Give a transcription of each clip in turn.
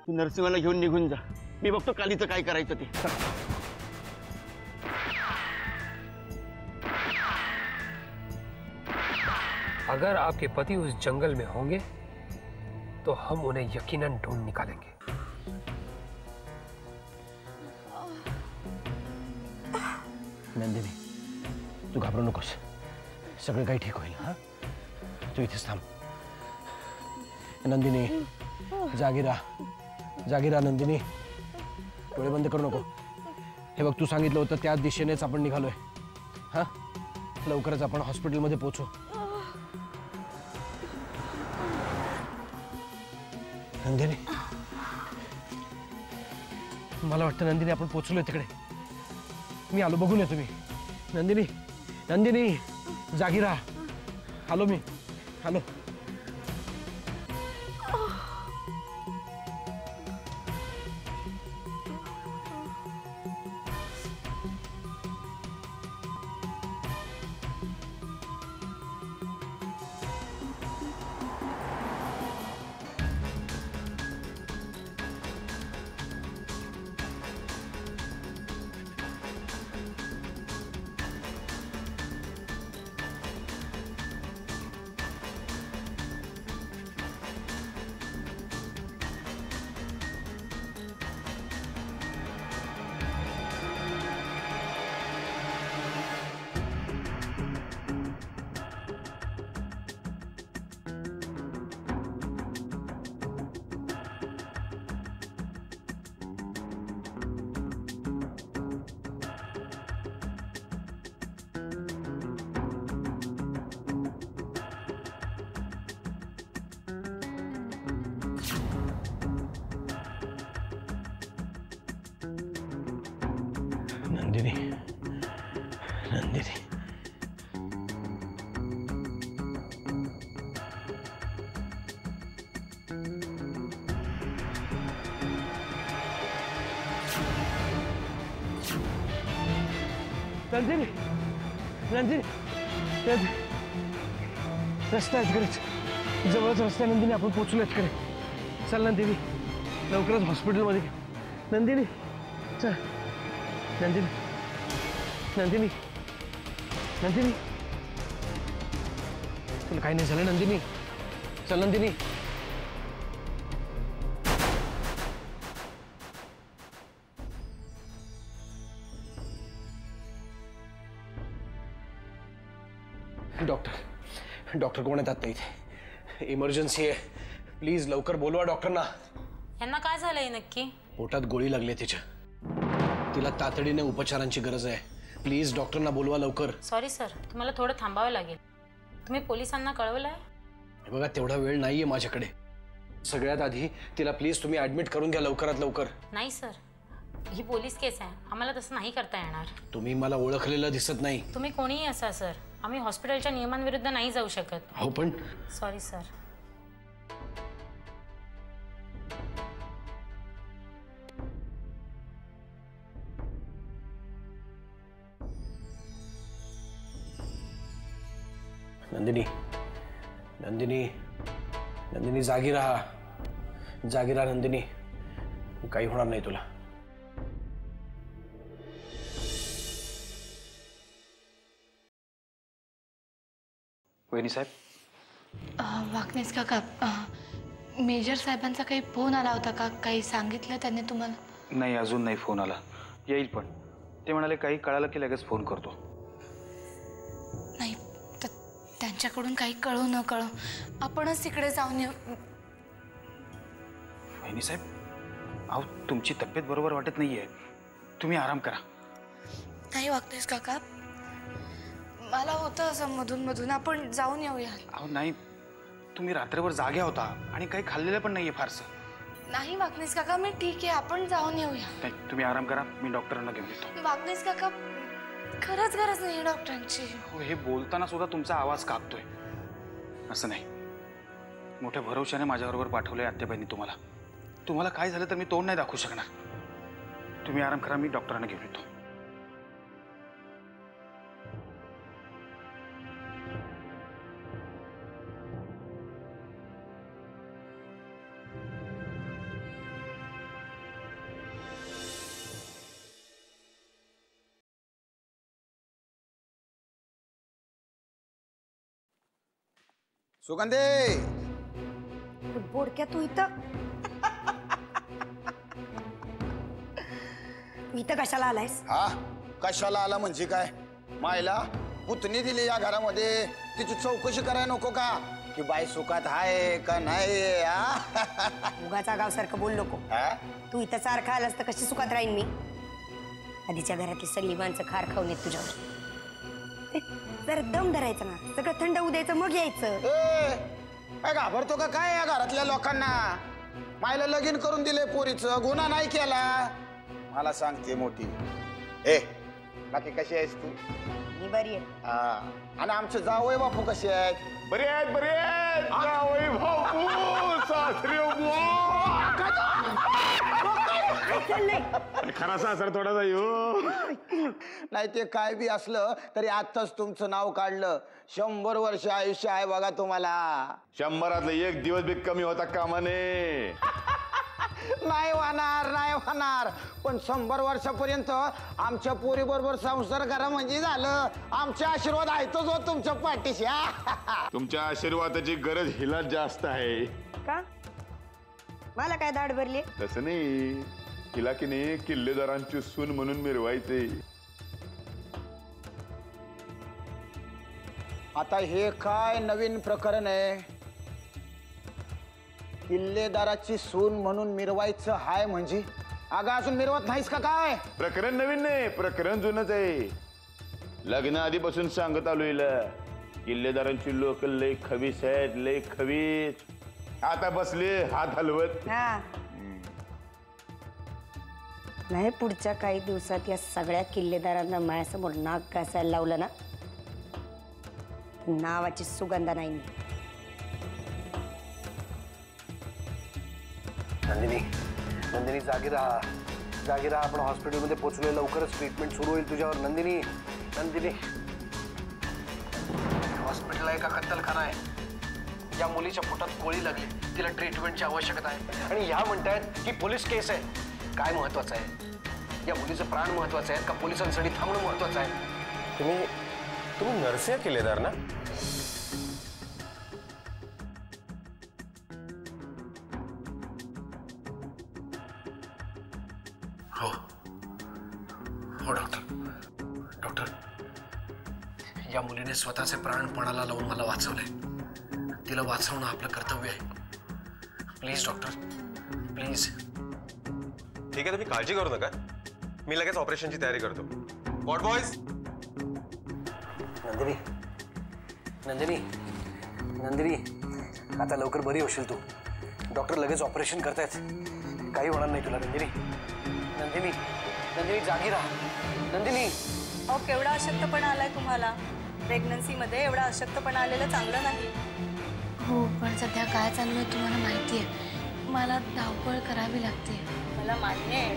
तू नरसिंहाला घेऊन निघून जा, मी बघतो कालीचं काय करायचं ते। अगर आपके पति उस जंगल में होंगे तो हम उन्हें यकीनन ढूंढ निकालेंगे। नंदिनी, तू घाबरू नकोस, सगळं काही ठीक होईल। हा, तू इथेच थांब। नंदिनी, जागी राहा नंदिनी, डोळे बंद करू नको। हे बघ, तू सांगितलं होतं त्याच दिशेनेच आपण निघालोय। हा, लवकरच आपण हॉस्पिटलमध्ये पोहोचू। नंदिनी, मला वाटतं नंदिनी आपण पोहोचलोय तिकडे। मी आलो, बघून येतो मी। नंदिनी, नंदिनी, जागी राहा। आलो मी, आलो। नंदिनी, नंदिनी, नंदिनी, नंदिनी, रस्ता आहे तिकडेच, जवळच रस्ता आहे नंदिनी, आपण पोहोचलो तिकडे। चल नंदिनी, लवकरच हॉस्पिटलमध्ये। नंदिनी, चल नंदिनी, नंदिनी, नंदिनी, तुला काही नाही झालं नंदिनी? चल नंदिनी। डॉक्टर कोण आहेत आता इथे? इमर्जन्सी आहे, प्लीज लवकर बोलवा डॉक्टरना। यांना काय झालंय नक्की? पोटात गोळी लागली तिच्या, तिला तातडीने उपचारांची गरज आहे। प्लीज डॉक्टरना बोलवा लवकर। सॉरी सर, तुम्हाला थोडं थांबावं लागेल। तुम्ही पोलिसांना कळवलंय? हे बघा, तेवढा वेळ नाहीये माझ्याकडे। सगळ्यात आधी तिला प्लीज तुम्ही ऍडमिट करून घ्या लवकरात लवकर। नाही सर, ही पोलीस केस आहे, आम्हाला तसं नाही करता येणार। तुम्ही मला ओळखलेलं दिसत नाही। तुम्ही कोणीही असा सर, आम्ही हॉस्पिटलच्या नियमांविरुद्ध नाही जाऊ शकत। हो पण सॉरी सर। नंदिनी, नंदिनी, नंदिनी, जागी राहा नंदिनी, काही होणार नाही तुला। वहिनी साहेब, वाकनेस काका, मेजर साहेबांचा काही फोन आला होता का? काही सांगितलं त्यांनी तुम्हाला? नाही, अजून नाही फोन आला, येईल पण ते म्हणाले काही कळालं की लगेच फोन करतो। नाही, तर त्यांच्याकडून काही कळू न कळू आपणच तिकडे जाऊन येऊ। वहिनी साहेब, अहो तुमची तब्येत बरोबर वाटत नाहीये, तुम्ही आराम करा। नाही वाकनेस काका, मला होतं असं मधून मधून, आपण जाऊन येऊया। अहो नाही, तुम्ही रात्रभर जाग्या होता आणि काही खाल्लेलं पण नाहीये फारसं। नाही वाकनेस काका, मी ठीक आहे, आपण जाऊन येऊया। नाही, तुम्ही आराम करा, मी डॉक्टरांना घेऊन येतो। वाकनेस काका, खरंच गरज नाही डॉक्टरांची। हो, हे बोलताना सुद्धा तुमचा आवाज कापतोय, असं नाही। मोठ्या भरोशाने माझ्याबरोबर पाठवलंय आत्याबाईंनी तुम्हाला। तुम्हाला काय झालं तर मी तोंड नाही दाखवू शकणार। तुम्ही आराम करा, मी डॉक्टरांना घेऊन येतो। सुगंधे बोडक्या तू इथं तू इथं कशाला आलायस? हा कशाला आला म्हणजे काय? मायला पुतणी दिली या घरामध्ये, तिची चौकशी करायला नको का की बाई सुखात आहे का नाही? उगाच आगावसारखं बोल नको. तू इथं सारखा आलास तर कशी सुखात राहीन मी? आधीच्या घरातली सगळी माणसं खार खाऊन येत तुझ्यावर. जर दम धरायचं ना, सगळं थंड होऊ द्यायचं मग यायचं. काय घाबरतो का काय या घरातल्या लोकांना? मायला लगीन करून दिले पोरीचं, गुन्हा नाही केला. मला सांगते मोठी ए बाकी कशी आहेस तू? मी बरी आहे. हा आणि आमचे जावई बापू कसे आहेत? बरे आहेत बरे आहेत. जावई बापू, सासरे खरा सासरा थोडासा येऊ. नाही ते काय बी असलं तरी आताच तुमचं नाव काढलं. 100 वर्ष आयुष्य आहे बघा तुम्हाला. 100 एक दिवस बी कमी होता कामाने. नाही होणार पण 100 वर्षापर्यंत आमच्या पोरी बरोबर संसार करा म्हणजे झालं. आमचे आशीर्वाद आहेतच हो तुमच्या पाठीशी. तुमच्या आशीर्वादाची गरज हिला जास्त आहे. का मला काय दाढ भरली? तसं नाही, हिला की नाही किल्लेदारांची सून म्हणून मिरवायचे. आता हे काय नवीन प्रकरण आहे? किल्लेदाराची सून म्हणून मिरवायचं हाय म्हणजे? अगं अजून मिरवत नाहीस का काय? प्रकरण नवीन नाही, प्रकरण जुनच आहे. लग्न आधीपासून सांगत आलो हिला, किल्लेदारांची लोक लय खवीस आहेत, लय खवीस. आता बसले हात हलवत. नाही पुढच्या काही दिवसात या सगळ्या किल्लेदारांना माझ्यासमोर नाक घासायला लावलं ना, नावाची सुगंधा नाही मी. नंदिनी जागी राहा, आपण हॉस्पिटलमध्ये पोहोचलोय. लवकरच ट्रीटमेंट सुरू होईल तुझ्यावर. नंदिनी हॉस्पिटल आहे का कत्तलखाना आहे? या मुलीच्या पोटात गोळी लागली, तिला ट्रीटमेंटची आवश्यकता आहे. आणि ह्या म्हणतायत की पोलीस केस आहे. काय महत्वाचं आहे? या मुलीचं प्राण महत्वाचं आहे का पोलिसांसाठी थांबणं महत्वाचं आहे? तुम्ही नरसिंह किल्लेदार ना? हो डॉक्टर, या मुलीने स्वतःचे प्राण पणाला लावून मला वाचवलंय. तिला वाचवणं आपलं कर्तव्य आहे. Please doctor, please. ठीक आहे, तुम्ही काळजी करू नका. मी लगेच ऑपरेशनची तयारी करतो. What boys? नंदिनी आता लवकर बरी होशील तू. डॉक्टर लगेच ऑपरेशन करतायत. काही होणार नाही तुला. नंदिनी जागी राहा. नंदिनी अहो केवढा अशक्तपणा आलाय तुम्हाला. प्रेग्नन्सीमध्ये एवढा अशक्तपणा आलेलं चांगलं नाही. हो पण सध्या काय चालू आहे तुम्हाला माहिती आहे. मला धावपळ करावी लागते. मला मान्य आहे,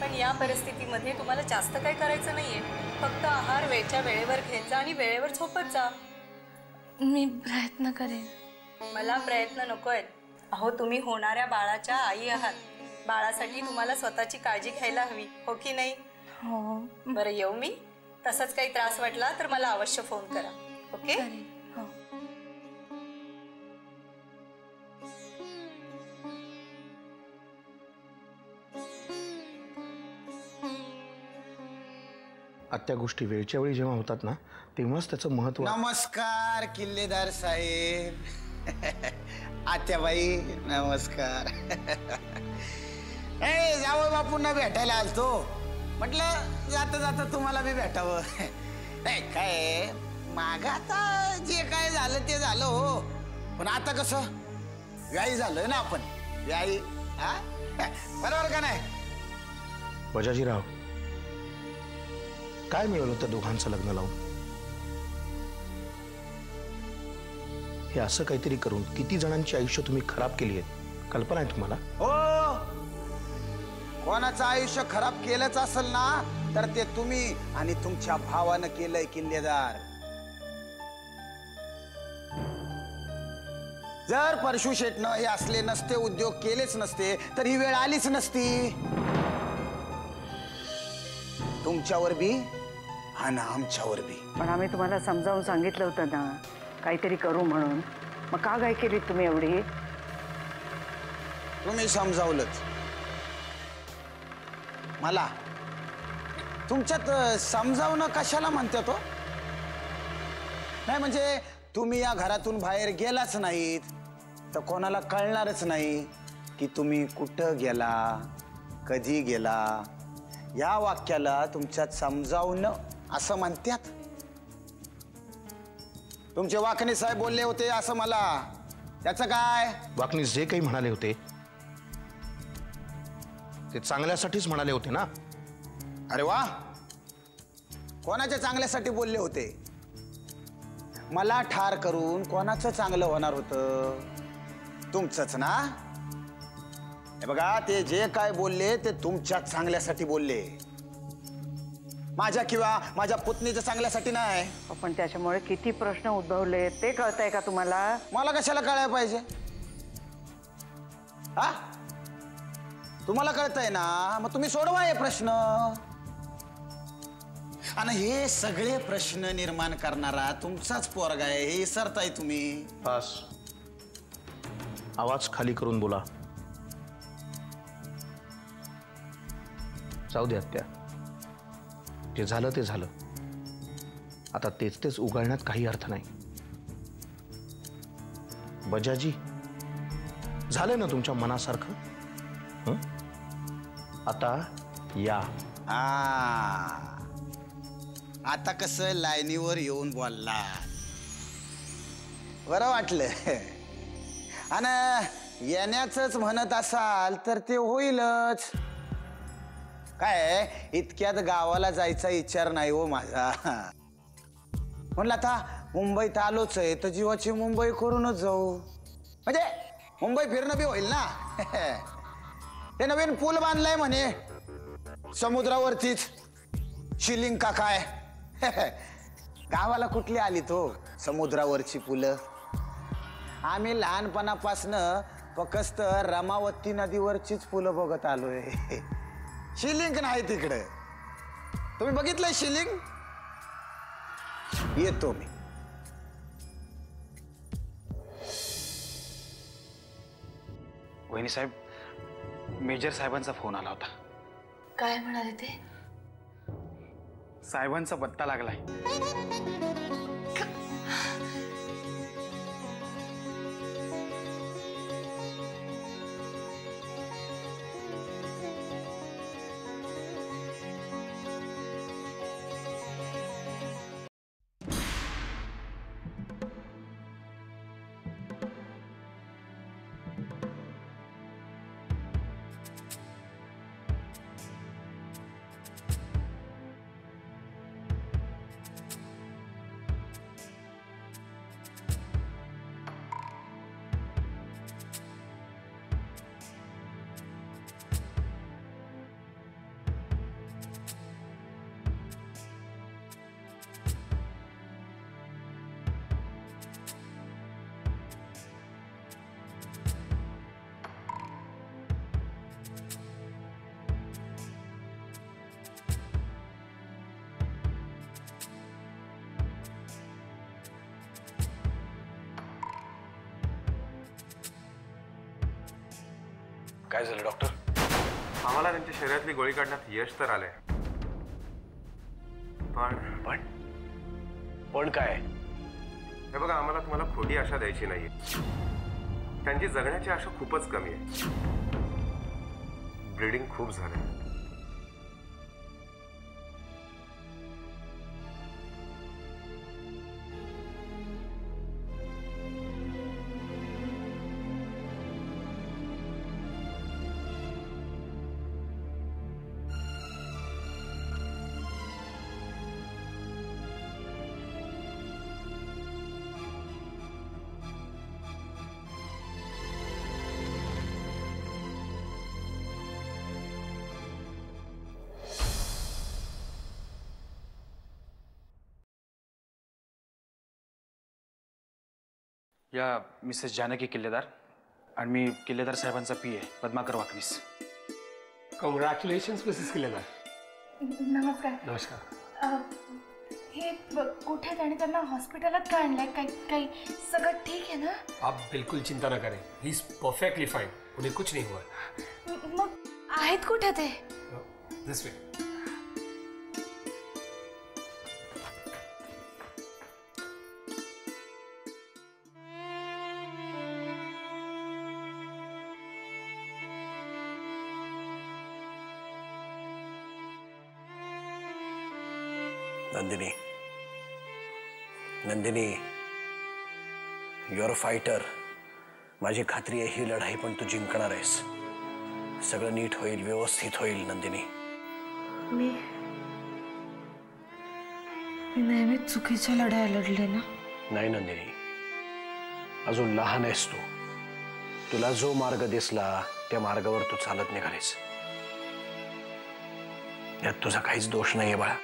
पण या परिस्थितीमध्ये तुम्हाला जास्त काही करायचं नाहीये. फक्त आहार वेळच्या वेळेवर घेत जा आणि वेळेवर झोपत जा. मी प्रयत्न करेन. मला प्रयत्न नको आहेत. अहो तुम्ही होणाऱ्या बाळाच्या आई आहात. बाळासाठी तुम्हाला स्वतःची काळजी घ्यायला हवी, हो की नाही? हो. बरं येऊ मी? तसंच काही त्रास वाटला तर मला अवश्य फोन करा. ओके? हो. त्या गोष्टी वेळच्या वेळी जेव्हा होतात ना, तेव्हाच त्याचं महत्व. नमस्कार किल्लेदार साहेब. आत्याबाई नमस्कार. जावं बापूंना भेटायला आलतो. म्हटलं जाता जाता तुम्हाला बी भेटावं. नाही काय माग आता जे काय झालं ते झालं हो. पण आता कसं व्यायी झालोय ना आपण. व्यायी हा बरोबर का नाही? बजाजीराव, काय मिळवलं त्या दोघांचं लग्न लावून? हे असं काहीतरी करून किती जणांची आयुष्य तुम्ही खराब केली आहेत, कल्पना आहे तुम्हाला? हो, कोणाचं आयुष्य खराब केलंच असेल ना तर ते तुम्ही आणि तुमच्या भावानं केलंय किल्लेदार. जर परशु शेटनं हे असले नसते उद्योग केलेच नसते तर ही वेळ आलीच नसती तुमच्यावर बी आणि आमच्यावर बी. पण आम्ही तुम्हाला समजावून सांगितलं होतं ना काहीतरी करू म्हणून. मग का घाई केली तुम्ही एवढी? तुम्ही समजावलंच मला. तुमच्यात समजावणं कशाला म्हणते तो? नाही म्हणजे तुम्ही या घरातून बाहेर गेलाच नाहीत तर कोणाला कळणारच नाही की तुम्ही कुठं गेला, कधी गेला. या वाक्याला तुमच्यात समजावणं असं म्हणतात. तुमचे वाकणे साहेब बोलले होते असं मला, त्याचं काय? वाकणी जे काही म्हणाले होते ते चांगल्यासाठीच म्हणाले होते ना. अरे वा, कोणाच्या चांगल्यासाठी बोलले होते? मला ठार करून कोणाचं चांगलं होणार होतं? तुमचंच ना. हे बघा, ते जे काय बोलले ते तुमच्या चांगल्यासाठी बोलले, माझ्या किंवा माझ्या पुतणीच्या चांगल्यासाठी नाही. पण त्याच्यामुळे किती प्रश्न उद्भवले ते कळतंय का तुम्हाला? मला कशाला कळायला पाहिजे? हा, तुम्हाला कळतंय ना, मग तुम्ही सोडवा हे प्रश्न. आणि हे सगळे प्रश्न निर्माण करणारा तुमचाच पोरगा आहे हे विसरताय तुम्ही. बस, आवाज खाली करून बोला. जाऊ दे आत्या, जे झालं ते झालं. आता तेच तेच उगाळण्यात काही अर्थ नाही. बजाजी, झालं ना तुमच्या मनासारखं? आता या. आता कसं लाईनीवर येऊन बोलला, बरं वाटलं. आणि येण्याच म्हणत असाल तर ते होईलच. काय इतक्यात गावाला जायचा विचार नाही हो माझा. म्हणलं आता मुंबईत आलोच आहे तर जीवाची मुंबई करूनच जाऊ, म्हणजे मुंबई फिरणं बी होईल ना. ते नवीन पूल बांधलाय म्हणे समुद्रावरतीच, शिलिंग का काय. गावाला कुठली आली तो समुद्रावरची पुलं? आम्ही लहानपणापासनं फक्त रमावती नदीवरचीच पुलं बघत आलोय. शिलिंग नाही तिकडे. तुम्ही बघितलंय शिलिंग? येतो मी. वहिनी साहेब, मेजर साहेबांचा फोन आला होता. काय म्हणाले ते? साहेबांचा पत्ता लागलाय. काय झालं डॉक्टर? आम्हाला त्यांच्या शरीरातली गोळी काढण्यात यश तर आलंय, पण काय? हे बघा, आम्हाला तुम्हाला खोटी आशा द्यायची नाहीये. त्यांची जगण्याची आशा खूपच कमी आहे. ब्लिडिंग खूप झालंय. या मिसेस जानकी किल्लेदार आणि मी किल्लेदार साहेबांचा पी आहे पद्माकर वाकनीस. कॉंग्रॅच्युलेशन्स मिसेस किल्लेदार. नमस्कार. नमस्कार. हे कुठे आहेत आणि त्यांना हॉस्पिटलात का आणलंय? काही सगळं ठीक आहे ना? आप बिल्कुल चिंता ना करें, ही इज परफेक्टली फाइन, उन्हें कुछ नहीं हुआ। मग आहेत कुठे ते? This way. Nandini, Nandini, your a fighter. माझी खात्री आहे ही लढाई पण तू जिंकणार आहेस. सगळं नीट होईल, व्यवस्थित होईल नंदिनी. मी नेहमी चुकीच्या लढाया लढले ना? नाही नंदिनी, अजून लहान आहेस तू. तुला जो मार्ग दिसला त्या मार्गावर तू चालत निघालीस. यात तुझा काहीच दोष नाहीये बाळा.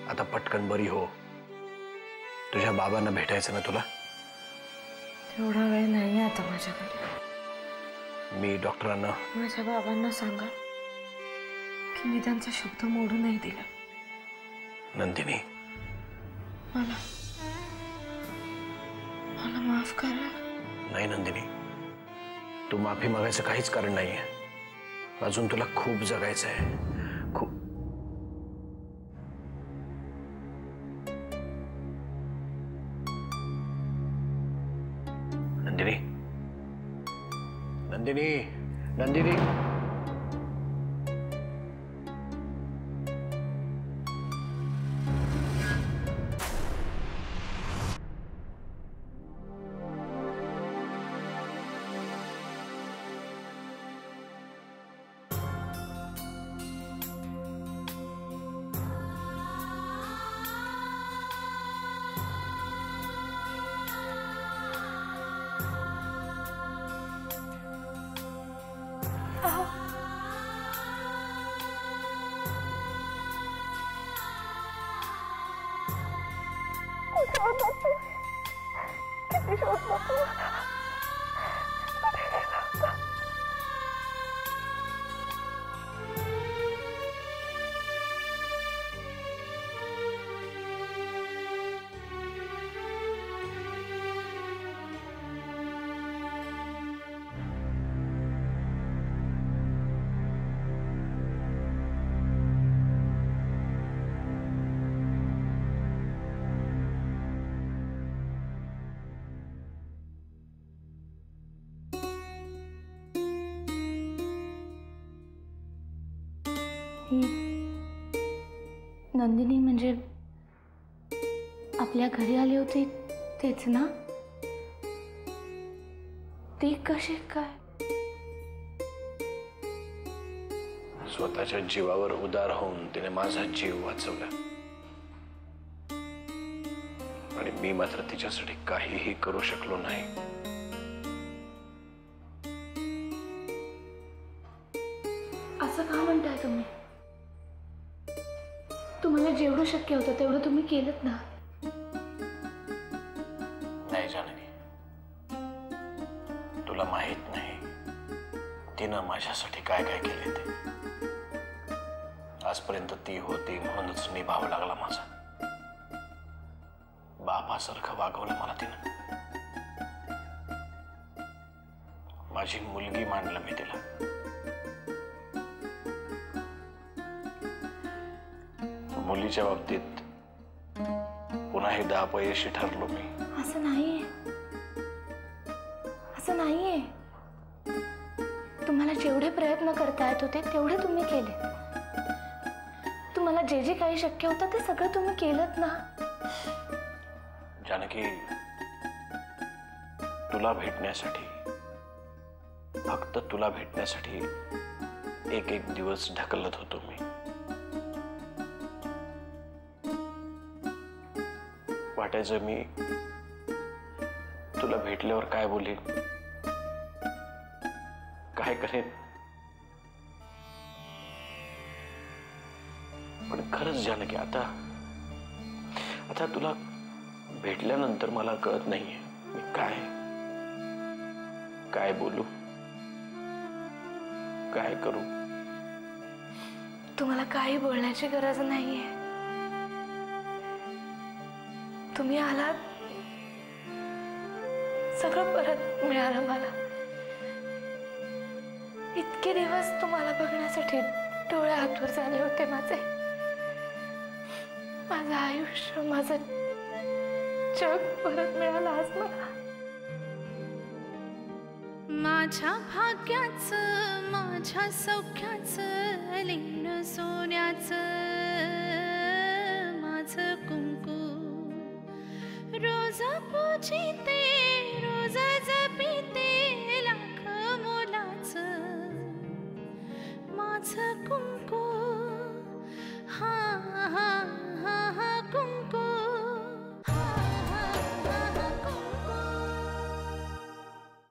आता पटकन बरी हो. तुझ्या बाबांना भेटायचं ना तुला? तेवढा वेळ नाही आता माझ्याकडे. मी डॉक्टरांना माझ्या बाबांना सांगा की मी त्यांचा शब्द मोडू नाही दिला. नंदिनी, मला माफ करा. नाही नंदिनी, तू माफी मागायचं काहीच कारण नाहीये. अजून तुला खूप जगायचं आहे, खूप. नंदिनी, नंदिनी, नंदिनी. ही नंदिनी म्हणजे आपल्या घरी आली होती तेच ना? ती कशी काय? स्वतःच्या जीवावर उदार होऊन तिने माझा जीव वाचवला आणि मी मात्र तिच्यासाठी काहीही करू शकलो नाही. असं का म्हणताय तुम्ही? तुम्हाला जेवढं शक्य होतं तेवढं तुम्ही केलंत ना? नाही जानकी, तुला माहित नाही तिनं माझ्यासाठी काय काय केले ते. आजपर्यंत ती होती म्हणूनच निभावं लागला माझा. बापासारखं वागवलं मला तिनं. माझी मुलगी मानलं मी तिला. मुलीच्या बाबतीत पुन्हा एकदा अपयशी ठरलो मी. असं नाहीये, असं नाहीये. तुम्हाला जेवढे प्रयत्न करता येत होते तेवढे तुम्ही केले. तुम्हाला जे जे काही शक्य होतं ते सगळं तुम्ही केलंत ना? जानकी, तुला भेटण्यासाठी, फक्त तुला भेटण्यासाठी एक एक दिवस ढकलत होतो मी. वाटायचं मी तुला भेटल्यावर काय बोलेन, काय करेन. पण खरंच जानकी, आता तुला भेटल्यानंतर मला कळत नाहीये मी काय बोलू, काय करू. तुम्हाला काही बोलण्याची गरज नाहीये. तुम्ही आलात, सगळं परत मिळालं मला. इतके दिवस तुम्हाला बघण्यासाठी डोळे हातवर झाले होते माझे. माझं आयुष्य, माझं जग परत मिळालं आज मला. माझ्या भाग्याचं, माझ्या सौख्याचं, लेणं सोन्याचं माझं कुंकू. रोज पूजिते, रोज